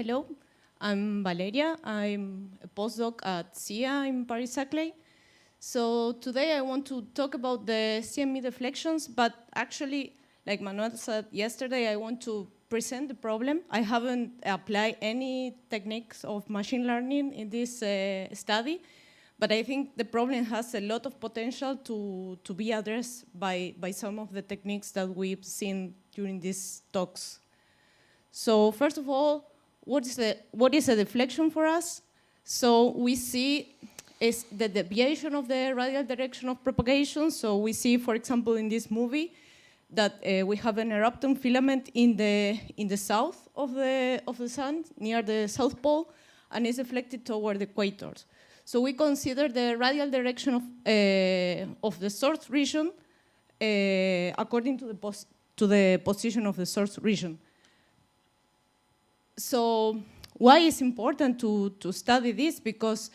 Hello, I'm Valeria. I'm a postdoc at Sieyra in Paris-Saclay. So today I want to talk about the CME deflections, but actually, like Manuel said yesterday, I want to present the problem. I haven't applied any techniques of machine learning in this study, but I think the problem has a lot of potential to be addressed by some of the techniques that we've seen during these talks. So first of all, what is a deflection for us? So we see is the deviation of the radial direction of propagation. So we see, for example, in this movie, that we have an eruption filament in the south of the sun, near the South Pole, and is deflected toward the equator. So we consider the radial direction of the source region according to the position of the source region. So why is important to study this? Because,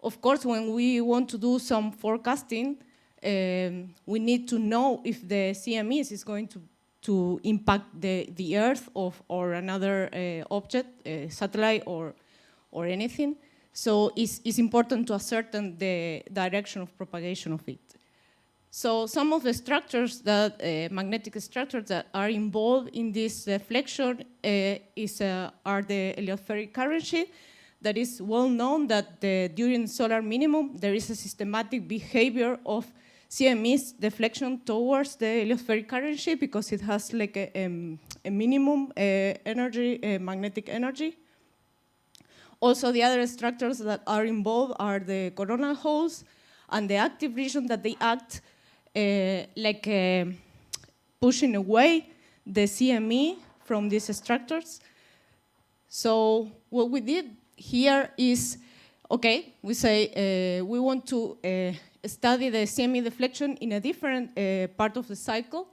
of course, when we want to do some forecasting, we need to know if the CMEs is going to impact the Earth or another object, satellite or anything. So it's important to ascertain the direction of propagation of it. So some of the structures that, magnetic structures that are involved in this deflection are the heliophoric current sheet. That is well known that during solar minimum, there is a systematic behavior of CME's deflection towards the heliophoric current sheet because it has like a minimum energy, magnetic energy. Also, the other structures that are involved are the coronal holes and the active region that they act pushing away the CME from these structures. So what we did here is, okay, we say we want to study the CME deflection in a different part of the cycle,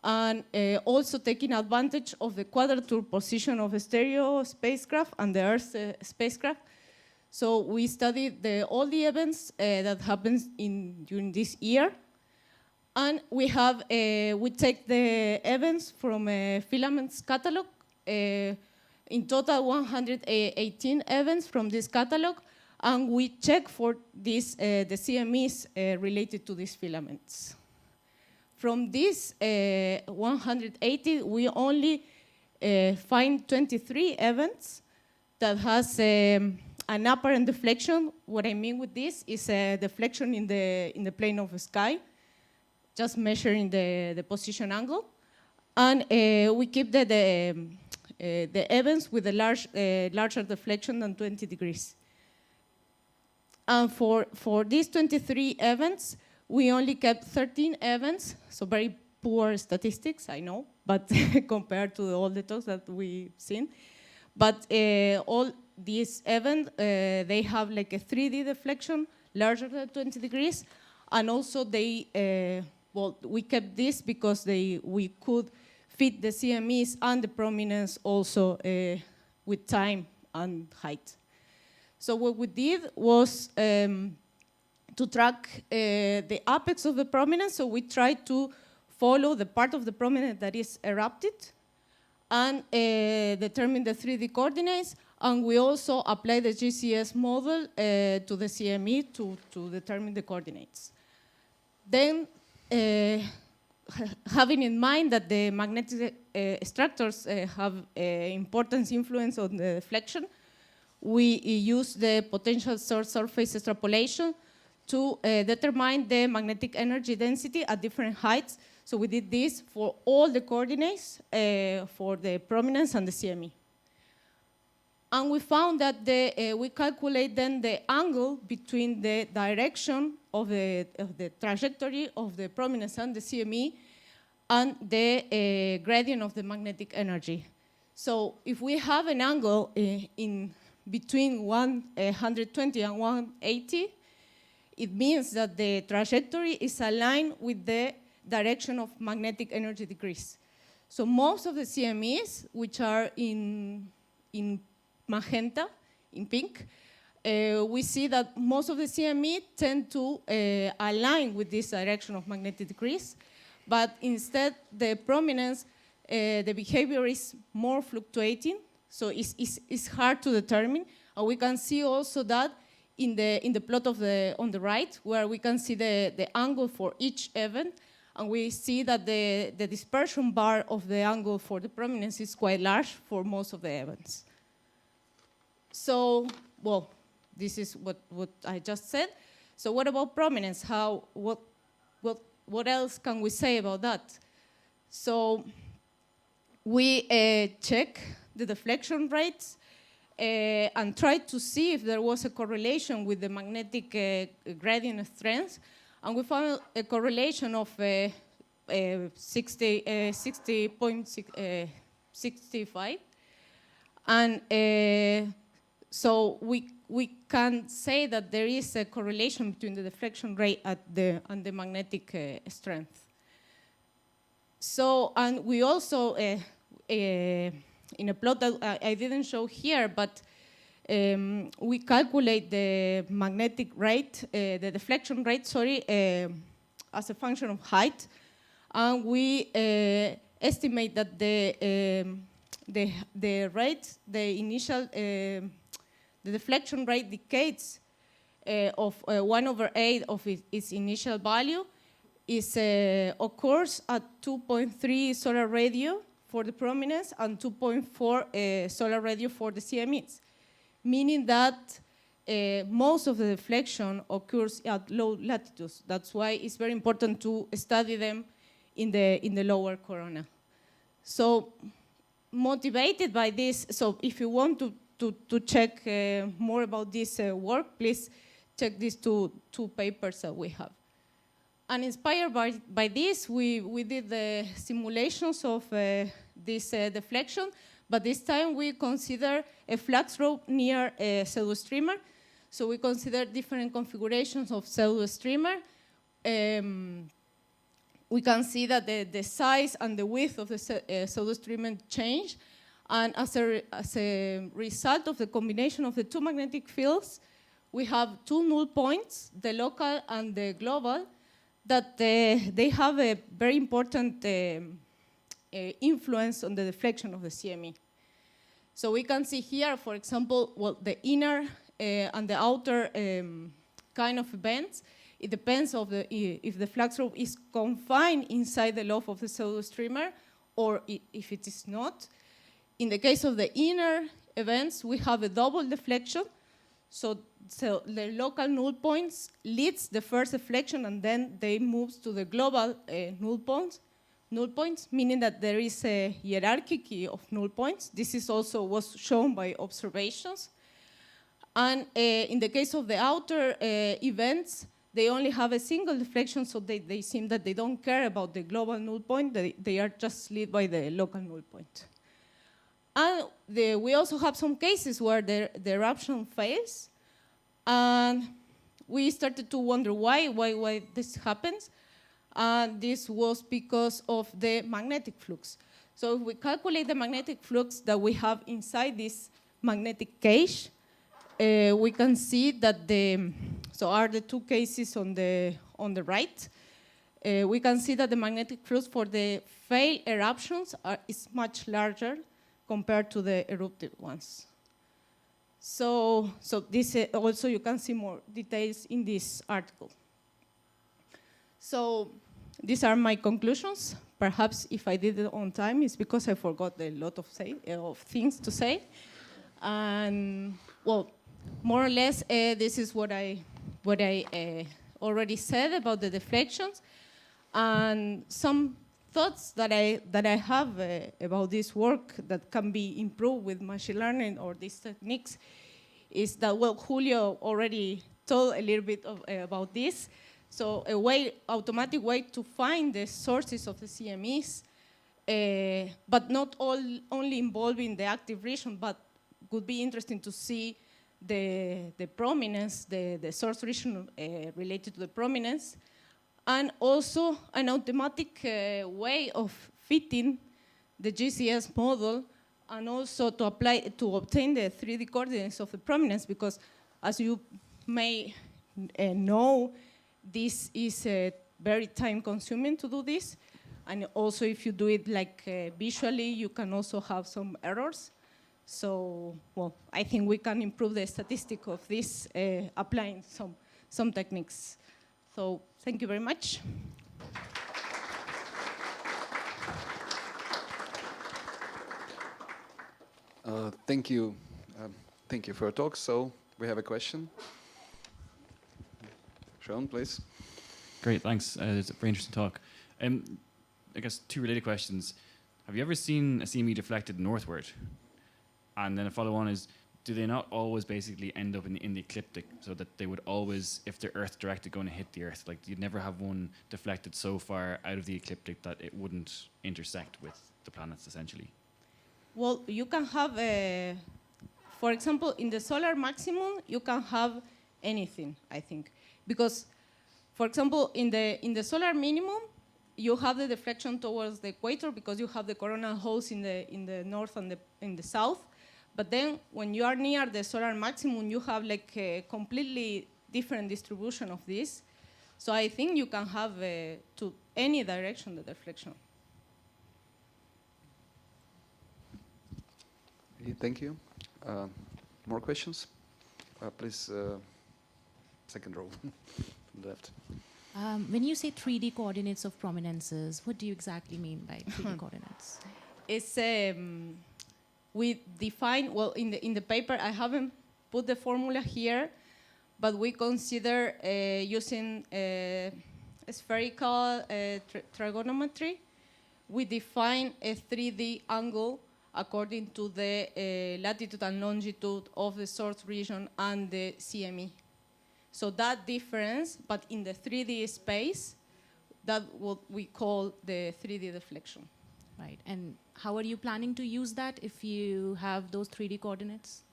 and also taking advantage of the quadrature position of the stereo spacecraft and the Earth spacecraft. So we studied all the events that happens during this year. And we take the events from a filaments catalog, in total 118 events from this catalog, and we check for the CMEs related to these filaments. From these 180, we only find 23 events that has an apparent deflection. What I mean with this is a deflection in the plane of the sky, just measuring the position angle. And we keep the events with a larger deflection than 20 degrees. And for these 23 events, we only kept 13 events, so very poor statistics, I know, but compared to all the talks that we've seen. But all these events, they have like a 3D deflection, larger than 20 degrees, and also we kept this because we could fit the CMEs and the prominence also with time and height. So what we did was to track the apex of the prominence. So we tried to follow the part of the prominence that is erupted and determine the 3D coordinates. And we also apply the GCS model to the CME to determine the coordinates. Then, having in mind that the magnetic structures have important influence on the deflection, we use the potential source surface extrapolation to determine the magnetic energy density at different heights. So we did this for all the coordinates for the prominence and the CME. And we found that we calculate then the angle between the direction of the trajectory of the prominence and the CME and the gradient of the magnetic energy. So if we have an angle in between 120 and 180, it means that the trajectory is aligned with the direction of magnetic energy decrease. So most of the CMEs, which are in magenta, in pink, we see that most of the CME tend to align with this direction of magnetic decrease, but instead the prominence, the behavior is more fluctuating. So it's hard to determine. And we can see also that in the plot on the right, where we can see the angle for each event, and we see that the dispersion bar of the angle for the prominence is quite large for most of the events. So, well, this is what I just said. So what about prominence? What else can we say about that? So we check the deflection rates and try to see if there was a correlation with the magnetic gradient strength. And we found a correlation of 60.65. And so we can say that there is a correlation between the deflection rate and the magnetic strength. So, and we also, in a plot that I didn't show here, but we calculate the magnetic rate, the deflection rate, sorry, as a function of height, and we estimate that the rate, the initial, the deflection rate decays of 1/8 of its initial value occurs at 2.3 solar radio for the prominence and 2.4 solar radio for the CMEs, meaning that most of the deflection occurs at low latitudes. That's why it's very important to study them in the lower corona. So motivated by this, so if you want to check more about this work, please check these two papers that we have. And inspired by this, we did the simulations of this deflection, but this time we consider a flux rope near a pseudo-streamer. So we consider different configurations of pseudo-streamer. We can see that the size and the width of the pseudo-streamer change. And as a result of the combination of the two magnetic fields, we have two null points, the local and the global, that they have a very important influence on the deflection of the CME. So we can see here, for example, well, the inner and the outer kind of events. It depends on if the flux rope is confined inside the lobe of the pseudo-streamer or if it is not. In the case of the inner events, we have a double deflection. So the local null points leads the first deflection, and then they move to the global null points, meaning that there is a hierarchy of null points. This is also was shown by observations. And in the case of the outer events, they only have a single deflection, so they seem that they don't care about the global null point. They are just led by the local null point. And we also have some cases where the eruption fails, and we started to wonder why this happens. And this was because of the magnetic flux. So if we calculate the magnetic flux that we have inside this magnetic cage, we can see that so are the two cases on the right. We can see that the magnetic flux for the failed eruptions is much larger compared to the erupted ones. So this also you can see more details in this article. So these are my conclusions. Perhaps if I did it on time, it's because I forgot a lot of things to say. And well, more or less, this is what I already said about the deflections, and some thoughts that I have about this work that can be improved with machine learning or these techniques is that, well, Julio already told a little bit about this. So automatic way to find the sources of the CMEs, but not only involving the active region, but would be interesting to see the prominence, the source region related to the prominence, and also an automatic way of fitting the GCS model, and also to obtain the 3D coordinates of the prominence, because as you may know, this is very time consuming to do this. And also if you do it like visually, you can also have some errors. So, well, I think we can improve the statistic of this applying some techniques. So, thank you very much. Thank you. Thank you for your talk. So we have a question. Sean, please. Great, thanks. It's a very interesting talk. I guess two related questions. Have you ever seen a CME deflected northward? And then a follow-on is, do they not always basically end up in the ecliptic, so that they would always, if they're Earth-directed, going to hit the Earth? Like, you'd never have one deflected so far out of the ecliptic that it wouldn't intersect with the planets, essentially. Well, you can have, for example, in the solar maximum, you can have anything, I think. Because, for example, in the solar minimum, you have the deflection towards the equator because you have the coronal holes in the north and in the south. But then when you are near the solar maximum, you have like a completely different distribution of this. So I think you can have to any direction the deflection. Thank you. More questions? Please, second row from the left. When you say 3D coordinates of prominences, what do you exactly mean by 3D coordinates? It's we define, well, in the paper I haven't put the formula here, but we consider using spherical trigonometry. We define a 3D angle according to the latitude and longitude of the source region and the CME. So that difference, but in the 3D space, that's what we call the 3D deflection. Right, and how are you planning to use that if you have those 3D coordinates?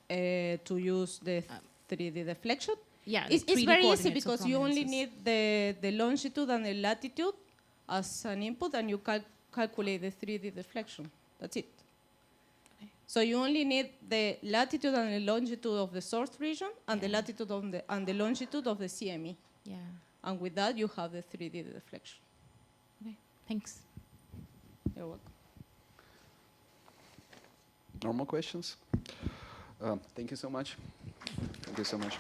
To use the 3D deflection? Yeah, it's very easy because you only need the longitude and the latitude as an input, and you calculate the 3D deflection. That's it. Okay. So you only need the latitude and the longitude of the source region and the latitude and the longitude of the CME. Yeah. And with that, you have the 3D deflection. Okay, thanks. You're welcome. Normal questions? Thank you so much. Thank you so much.